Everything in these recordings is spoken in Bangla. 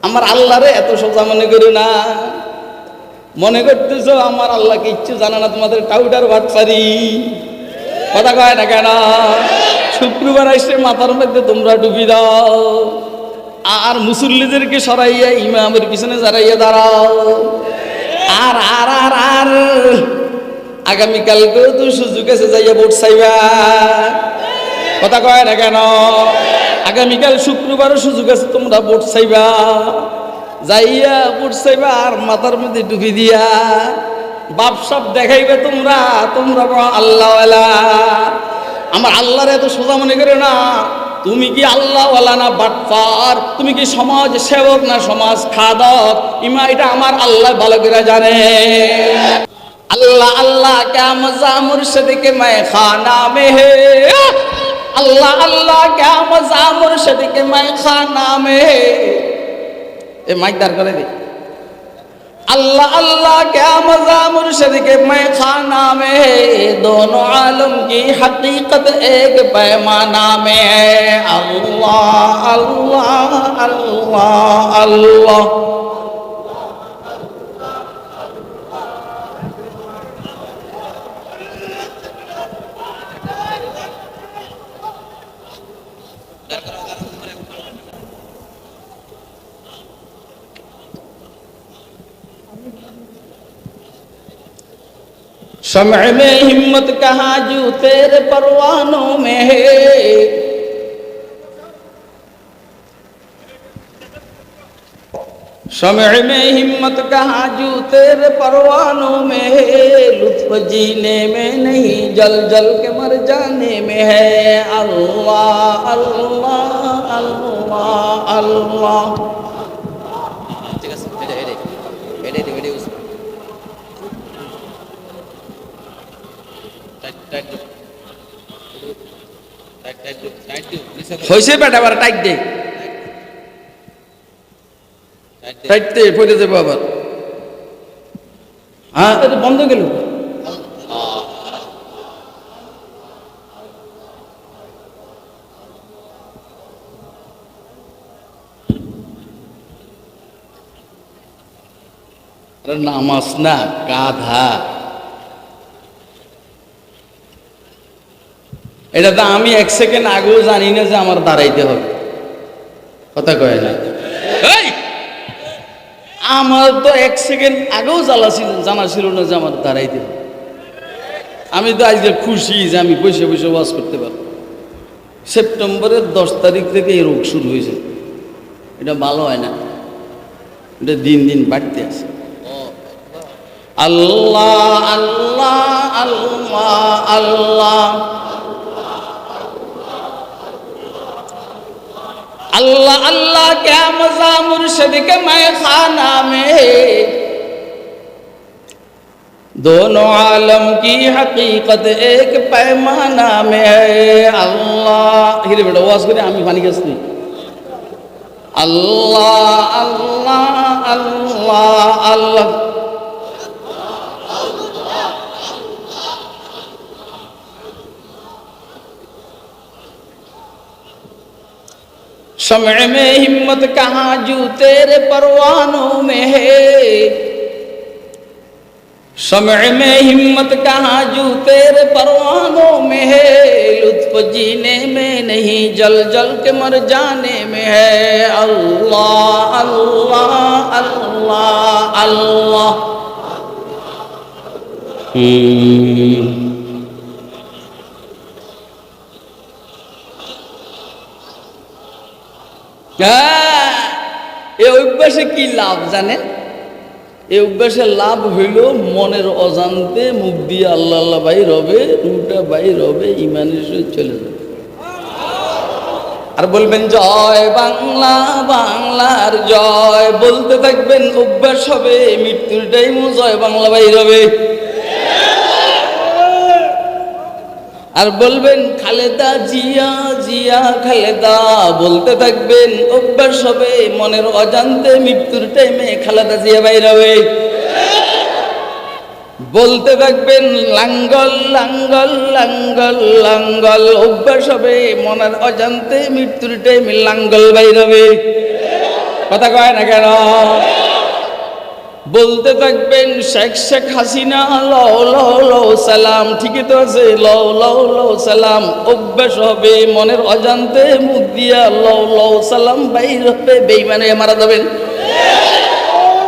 আমার আল্লাহরে এত সোজা মনে করো না। মনে করতেছো আমার আল্লাহকে ইচ্ছে জানা না, তোমাদের টাউটার বাটপারি, কথা কয় না কেন? শুক্রবার আসলে মাথার মধ্যে তোমরা ডুবি দাও, আর মুসল্লিদেরকে সরাইয়া ইমামের পিছনে জড়াইয়া দাঁড়াও। আর আর আর আর আগামীকালকেও তো সুযোগ আছে যাইয়া ভোট চাইবা, কথা কয় না কেন? আগামীকাল শুক্রবারও সুযোগ আছে, তোমরা ভোট চাইবা, যাইয়া ভোট চাইবা আর মাথার মধ্যে ডুবি দিয়া বাপসাপ দেখাইবে তোমরা, তোমরা আল্লাহওয়ালা। আমার আল্লাহর এত সোজা মনে করে না। তুমি কি আল্লাহওয়ালা না বাটপার? তুমি কি সমাজ সেবক না সমাজ খাদক? ইমা এটা আমার আল্লাহ ভালো করে জানে। अल्लाह अल्लाह क्या मजा मुर्शिद के मैं खाना में है, अल्लाह अल्लाह क्या मजा मुर्शिद के मैं खाना में है। ए माइक दार करे दे। अल्लाह अल्लाह क्या मजा मुर्शिद के मैं खाना में है, दोनों आलम की हकीकत एक पैमाना में है। अल्लाह अल्लाह अल्लाह अल्लाह शम्अ में हिम्मत कहाँ जू तेरे परवानों में है, शम्अ में हिम्मत कहाँ जू तेरे परवानों में है, लुत्फ जीने में नहीं जल जल के मर जाने में है। अल्लाह अल्लाह अल्लाह अल्लाह। হয়েছে বেটা, আবার টাইট দে, টাইট দে, পড়ে যাবো আবার। হ্যাঁ এটা বন্ধ গেল। নামাজ না গাধা, এটা তো আমি এক সেকেন্ড আগেও জানি না যে আমার দাঁড়াইতে হবে, কথা কয় না? আমার তো এক সেকেন্ড আগেও জানা ছিল না যে আমার দাঁড়াইতে হবে। আমি তো আজকে খুশি যে আমি বসে বসে ওয়াজ করতে পারবো। সেপ্টেম্বরের 10 তারিখ থেকে এই রোগ শুরু হয়েছে, এটা ভালো হয় না, এটা দিন দিন বাড়তে আছে। আল্লাহ আল্লাহ আল্লাহ আল্লাহ अल्लाह अल्लाह क्या मजा मुर्शिद के मैं खाना में, दोनों आलम की हकीकत एक पैमाना में है। अल्लाह हिरे बेटा वाज करे आमी पानी गसनी। अल्लाह अल्लाह अल्लाह अल्लाह शम्अ में हिम्मत कहाँ जू तेरे परवानों में है, शम्अ में हिम्मत कहाँ जू तेरे परवानों में है, लुत्फ जीने में नहीं जल जल के मर जाने में है। अल्लाह अल्लाह अल्लाह अल्लाह। এই অভ্যাসে কি লাভ জানেন? এই অভ্যাসের লাভ হইল মনের অজান্তে মুখ দিয়ে আল্লাহ আল্লাহ বাইর হবে, রুটা বাইর হবে, ইমানের সহিত চলে যাবে। আর বলবেন জয় বাংলা, বাংলার জয় বলতে থাকবেন, অভ্যাস হবে, মৃত্যুর টাইমও জয় বাংলা বাইর হবে। আর বলবেন খালেদা জিয়া, জিয়া খালেদা বলতে থাকবেন, অভ্যাস হবে, মনের অজান্তে মৃত্যুর টাইমে খালেদা জিয়া বাইর হবে। বলতে থাকবেন লাঙ্গল লাঙ্গল লাঙ্গল লাঙ্গল, অভ্যাস হবে, মনের অজান্তে মৃত্যুর টাইমে লাঙ্গল বাইর হবে। কথা কয় না কেন? বলতে থাকবেন শেখ শেখ হাসিনা লও লও লও সালাম, ঠিকই তো আছে, লও লও লও সালাম। অভ্যাস হবে মনের অজান্তে মুখ দিয়া লও লও সালাম বাইর হবে, বেঈমানে মারা যাবেন।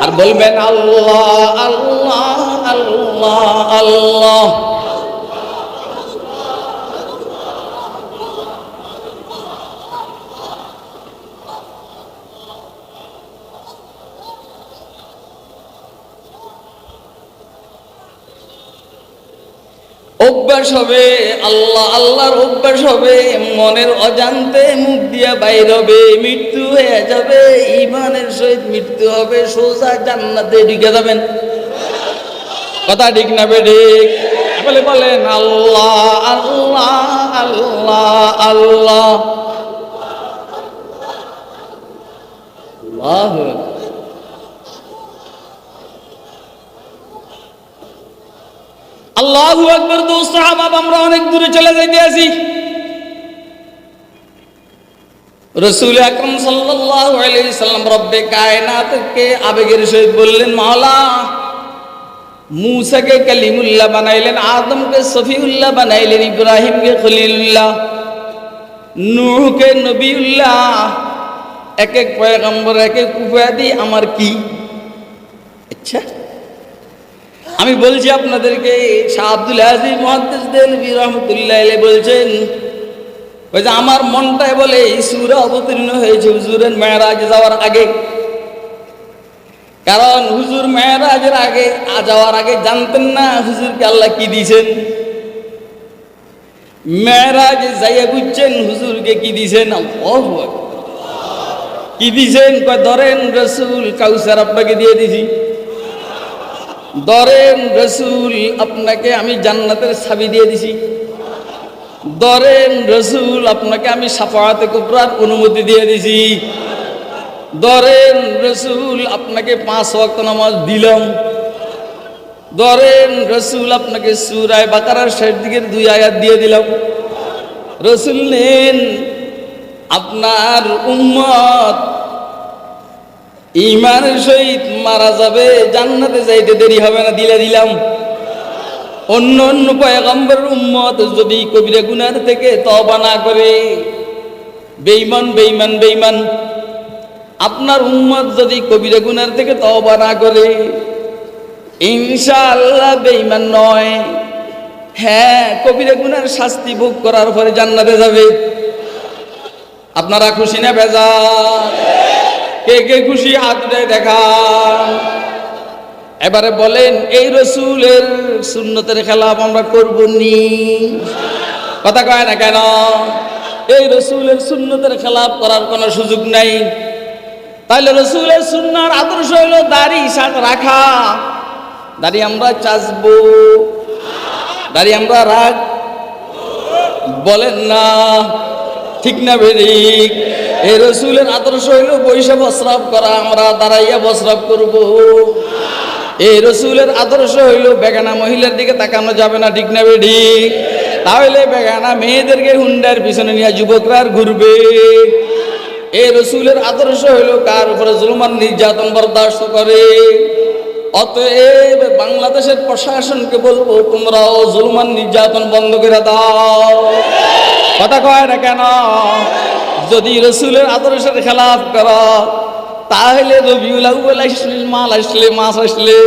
আর বলবেন আল্লাহ আল্লাহ আল্লাহ আল্লাহ। অভ্যাস হবে আল্লাহ আল্লাহর অভ্যাস হবে, মনের অজান্তে মুখ দিয়া বাইর হবে, মৃত্যু হয়ে যাবে, ঈমানের সহিত মৃত্যু হবে, সোজা জান্নাতে ঢুকে যাবেন। কথা ঠিক না বেঠিক? বলে বলেন আল্লাহ আল্লাহ আল্লাহ আল্লাহ আল্লাহ। আল্লাহু আকবার। দোস্ত সাহাবা, আমরা অনেক দূরে চলে যাইতে আছি। রাসূল আকরাম সাল্লাল্লাহু আলাইহি সাল্লাম রব্বে কায়নাতকে আবেগের সহিত বললেন, মাওলা মূসাকে কালিমুল্লাহ বানাইলেন, আদমকে সফিউল্লাহ বানাইলেন, ইব্রাহিমকে খলিলুল্লাহ, নূহকে নবিউল্লাহ, এক এক পয়গম্বর এক এক উপাধি আমার কি? আচ্ছা, আমি বলছি আপনাদেরকে, শাহ আব্দুল আজিজ মুহাদ্দিস দেলভী রাহমাতুল্লাহ আলাইহি বলছেন, ওই যে আমার মনটায় বলে এই সূরা অবতীর্ণ হয়েছে হুজুরের মেরাজ যাওয়ার আগে। কারণ হুজুর মেরাজের আগে যাওয়ার আগে জানতেন না হুজুরকে আল্লাহ কি দিয়েছেন। মেরাজে যাইয়া বুঝছেন হুজুরকে কি দিয়েছেন। আল্লাহু আকবার। কি দিয়েছেন? কয় ধরেন রাসূল কাউসার আপনাকে দিয়ে দিছি, ধরেন রসুল আপনাকে আমি জান্নাতের চাবি দিয়ে দিছি, ধরেন রসুল আপনাকে আমি শাফাআতে কুবরার অনুমতি দিয়ে দিছি, ধরেন রসুল আপনাকে 5 ওয়াক্ত নামাজ দিলাম, ধরেন রসুল আপনাকে সূরা বাকারার শেষ দিকের 2 আয়াত দিয়ে দিলাম। রসুল নেন, আপনার উম্মত ঈমানের সহিত মারা যাবে, জান্নাতে যাইতে দেরি হবে না, দিলে দিলাম। অন্য অন্য পয়গম্বরের উম্মত যদি কবিরা গুনাহ থেকে তওবা না করে, বেঈমান বেঈমান বেঈমান। আপনার উম্মত যদি কবিরা গুনাহ থেকে তওবা না করে, ইনশাআল্লাহ বেঈমান নয়, হ্যাঁ কবিরা গুনার শাস্তি ভোগ করার পরে জান্নাতে যাবে। আপনারা খুশি না বেজার? কে কে খুশি হাত উঠায় দেখান। এবারে বলেন, এই রসুলের সুন্নতের খেলাফ আমরা করব নি? কথা কয় না কেন? এই রসুলের সুন্নতের খেলাফ করার কোনো সুযোগ নাই। তাহলে রসুলের সুন্নার আদর্শ হলো দাড়ি শাক রাখা। দাড়ি আমরা চাচবো, দাড়ি আমরা রাখ, বলেন না ঠিক না বেরিক? এই রসুলের আদর্শ হইল বৈশা বস্রাব করা, আমরা দাঁড়াইয়া বস্রাব করব। এই রসুলের আদর্শ হইল বেগানা মহিলার দিকে তাকানো যাবে না, ঠিক না বেঠিক? তাহলে বেগানা মেয়েদেরকে হুন্ডার পিছনে নিয়ে যুবকরা আর ঘুরবে। এই রসুলের আদর্শ হইল কার উপরে জুলুমান নির্যাতন বরদাস্ত করে। অতএব বাংলাদেশের প্রশাসনকে বলবো, তোমরাও জুলুমান নির্যাতন বন্ধ করে দাও। কথা কয় না কেন? যদি রসুলের আদর্শের খেলাফ করো, তাহলে রবিউল আউয়াল আসলে মাল আসলে মাছ আসলে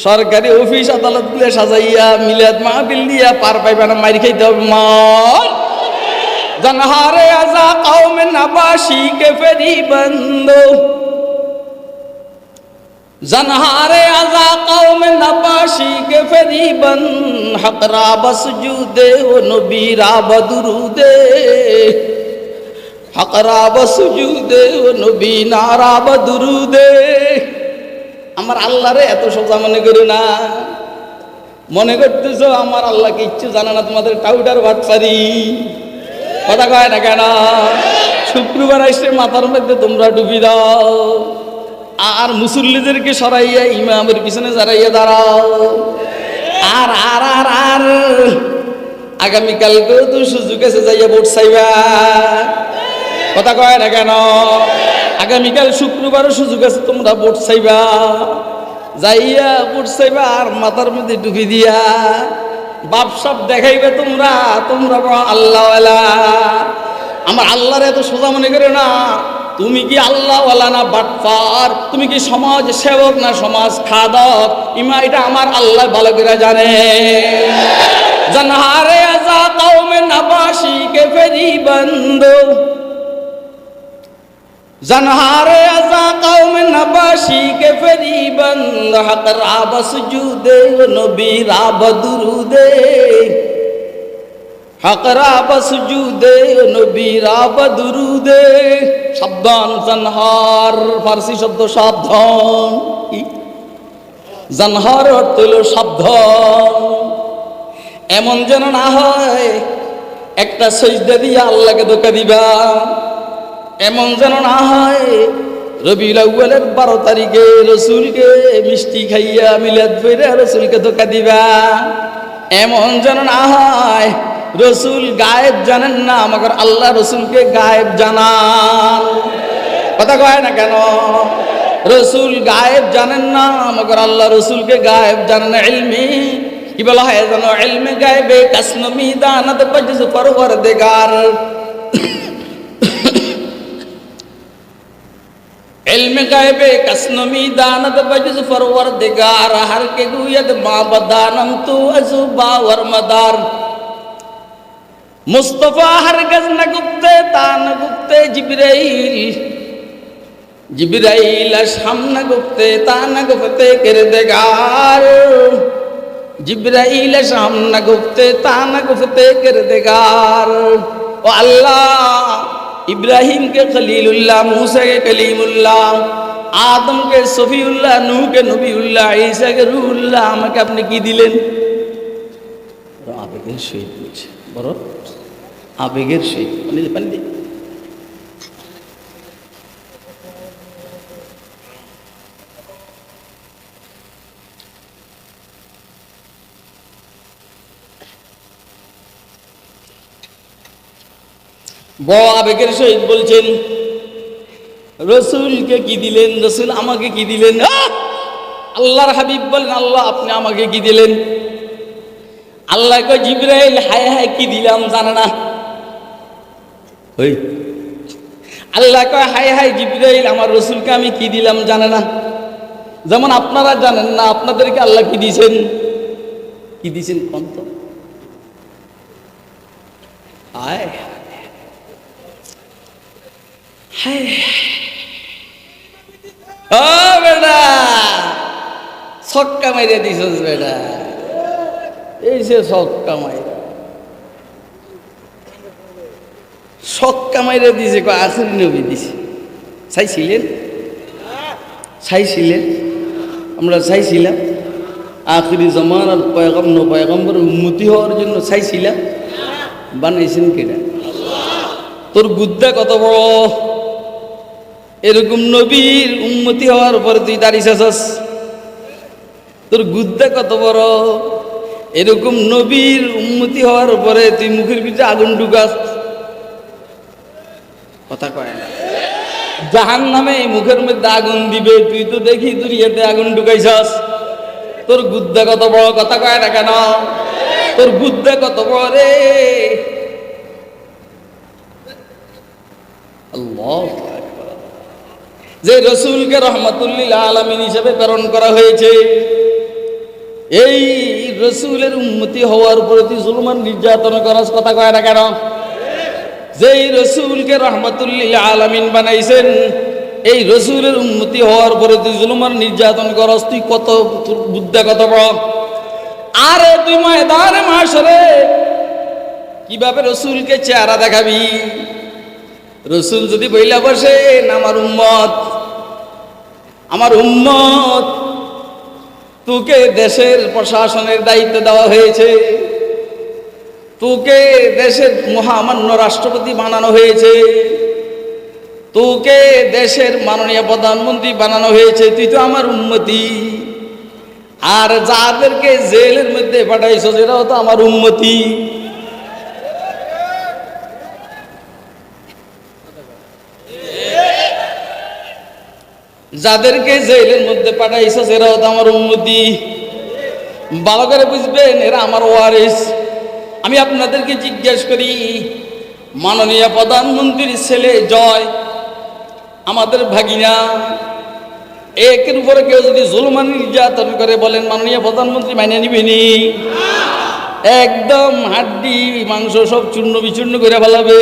সরকারি অফিস আদালত গুলো সাজাইয়া মিলাদ মাহফিল দিয়া পার পাইবে না, মারি খাইতে হবে। মার জনহারে আজা কওমে নাবাশি কে ফেরি বন্ধ, জনহারে আজা কওমে নাবাশি কে ফেরি বন্ধ, হক রা বসজুদে ও নবী রা বদরুদে, হক রা বসজুদে ও নবী নারা বদরুদে। আমার আল্লাহরে এত সোজা মনে করো না। মনে করতেছ আমার আল্লাহ কিচ্ছু জানে না, তোমাদের টাউটার বাটপারি। কথা কয় না কেন? শুক্রবার আসলে মাথার মধ্যে তোমরা ডুবি দাও, আর মুসল্লিদেরকে সরাইয়া ইমামের পিছনে দাঁড়াইয়া দাঁড়াও। আর আর আর আর আগামীকালকেও তো সুযোগ আছে যাইয়া ভোট চাইবা। কথা কয় না কেন? আগামীকাল শুক্রবারও সুযোগ আছে, তোমরা ভোট চাইবা, যাইয়া ভোট চাইবা আর মাথার মধ্যে টুপি দিয়া বাপ সব দেখাইবে তোমরা, তোমরা আল্লাহওয়ালা। আমার আল্লাহর এত সোজা মনে করে না। তুমি কি আল্লাহওয়ালা না বাটপার? তুমি কি সমাজ সেবক না সমাজ খাদক? এটা আমার আল্লাহ ভালো করে জানে। জানহারে আজা কওমে নাবাশি কে ফেরি বন্ধ, জানহারে আজা কওমে নাবাশি কে ফেরি বন্ধ, হক রাব সুজুদে নবী রাব দুরুদে, হক রাব সুজুদে নবী রাব দুরুদে। সাবধান, জানহার ফারসি শব্দ সাবধান। জানহার অর্থ হলো সাবধান। এমন যেন না হয় একটা সজদা দিয়ে আল্লাহকে ধোঁকা দিবা, এমন যেন না হয় রবিউল আউয়ালের 12 তারিখে রসুলকে মিষ্টি খাইয়া মিলাদ পড়ে রসুলকে ধোঁকা দিবা, এমন যেন না হয় রসুল গায়েব জানেন না, মগর আল্লাহ রসুলকে গায়েব জানান। কথা কয় না কেন? রসুল গায়েব জানেন না, মগর আল্লাহ রসুলকে গায়েব জানেন। ইলমি কি বলা হয় জানো? ইলমে গায়েবে কাসনমি দানাত বজজ পরওয়ারদিগার। इल्म गायबे कसनमी दानत बजज परवरदिगार, हर के गुयद मा बदानम तू अजुबा वर मदार। मुस्तफा हरगज न गुप्ते तान गुप्ते जिब्राइल, जिब्राइल हम न गुप्ते तान गुप्ते किरदगार, जिब्राइल हम न गुप्ते तान गुप्ते किरदगार। ओ अल्लाह इब्राहिम के खलीलुल्लाह, मूसा के कलीमुल्लाह, आदम के सफीउल्लाह, नूह के नबीउल्लाह, ईसा के रूहुल्लाह আমাকে আপনি কি দিলেন? আবেগের সহিত বলছে, বড় আবেগের সহিত। পানি দি বড় আবেগের সহিত বলছেন, রসুলকে কি দিলেন? রসুল আমাকে কি দিলেন? আল্লাহর হাবিব বলেন, আল্লাহ আপনি আমাকে কি দিলেন? আল্লাহ কয়, জিবরাইল হায় হায় কি দিলাম জানে না। ওই আল্লাহ কয়, হায় হায় জিবরাইল আমার রসুলকে আমি কি দিলাম জানে না। যেমন আপনারা জানেন না আপনাদেরকে আল্লাহ কি দিয়েছেন। কি দিয়েছেন কোন তো? আয় বেটা ছক্কা মাইরে দিছ বেটা, এই সে ছক্কা মাইরা, ছক্কা মাইরে দিছে। আখেরি নবী দিছে। চাইছিলেন? চাইছিলেন? আমরা চাইছিলাম আখেরি জামানার পয়গম্বর উম্মতি হওয়ার জন্য চাইছিলাম? বানাইছেন কেডা? তোর বুদ্ধা কত বড়! এরকম নবীর উম্মতি হওয়ার পরে তুই দাঁড়িয়েছস। তোর গুদ্দা কত বড়! এরকম নবীর উম্মতি হওয়ার পরে তুই মুখের ভিতরে আগুন ঢুকাস। কথা কয় না? জাহান্নামে মুখের মধ্যে আগুন দিবে, তুই তো দেখি দুনিয়াতে আগুন ঢুকাইছস। তোর গুদ্দা কত বড়! কথা কয় না কেন? তোর গুদ্দা কত বড় রে! আল্লাহু আকবার। যে রসুলকে রহমাতুল্লিল আলামিন হিসেবে প্রেরণ করা হয়েছে, এই রসুলের উম্মতি হওয়ার পরে তুই জুলুম আর নির্যাতন করাস। কথা কয় না কেন? যেই রসুলকে রহমাতুল্লিল আলামিন বানাইছেন, এই রসুলের উম্মতি হওয়ার পরে তুই জুলুম আর নির্যাতন করস। তুই কত, তোর বুদ্ধা কত বড়! আরে তুই ময়দানে মাশরে কিভাবে রসুলকে চেহারা দেখাবি? রসুল যদি বইলা বসেন, আমার উম্মত, আমার উম্মত, তোকে দেশের প্রশাসনের দায়িত্ব দেওয়া হয়েছে, তোকে দেশের মহামান্য রাষ্ট্রপতি বানানো হয়েছে, তোকে দেশের মাননীয় প্রধানমন্ত্রী বানানো হয়েছে, তুই তো আমার উম্মতি। আর যাদেরকে জেলের মধ্যে পাঠাইছো সেটাও তো আমার উম্মতি। যাদেরকে জেলের মধ্যে পাঠাইছ এরাও তো আমার উম্মতি। ভালো করে বুঝবেন, এরা আমার ওয়ারিস। আমি আপনাদেরকে জিজ্ঞেস করি, মাননীয় প্রধানমন্ত্রীর ছেলে জয় আমাদের ভাগিনা, একের উপরে কেউ যদি জুলুম নির্যাতন করে, বলেন মাননীয় প্রধানমন্ত্রী মাইনে নিবেনি? একদম হাড্ডি মাংস সব চূর্ণ বিচূর্ণ করে ফেলাবে।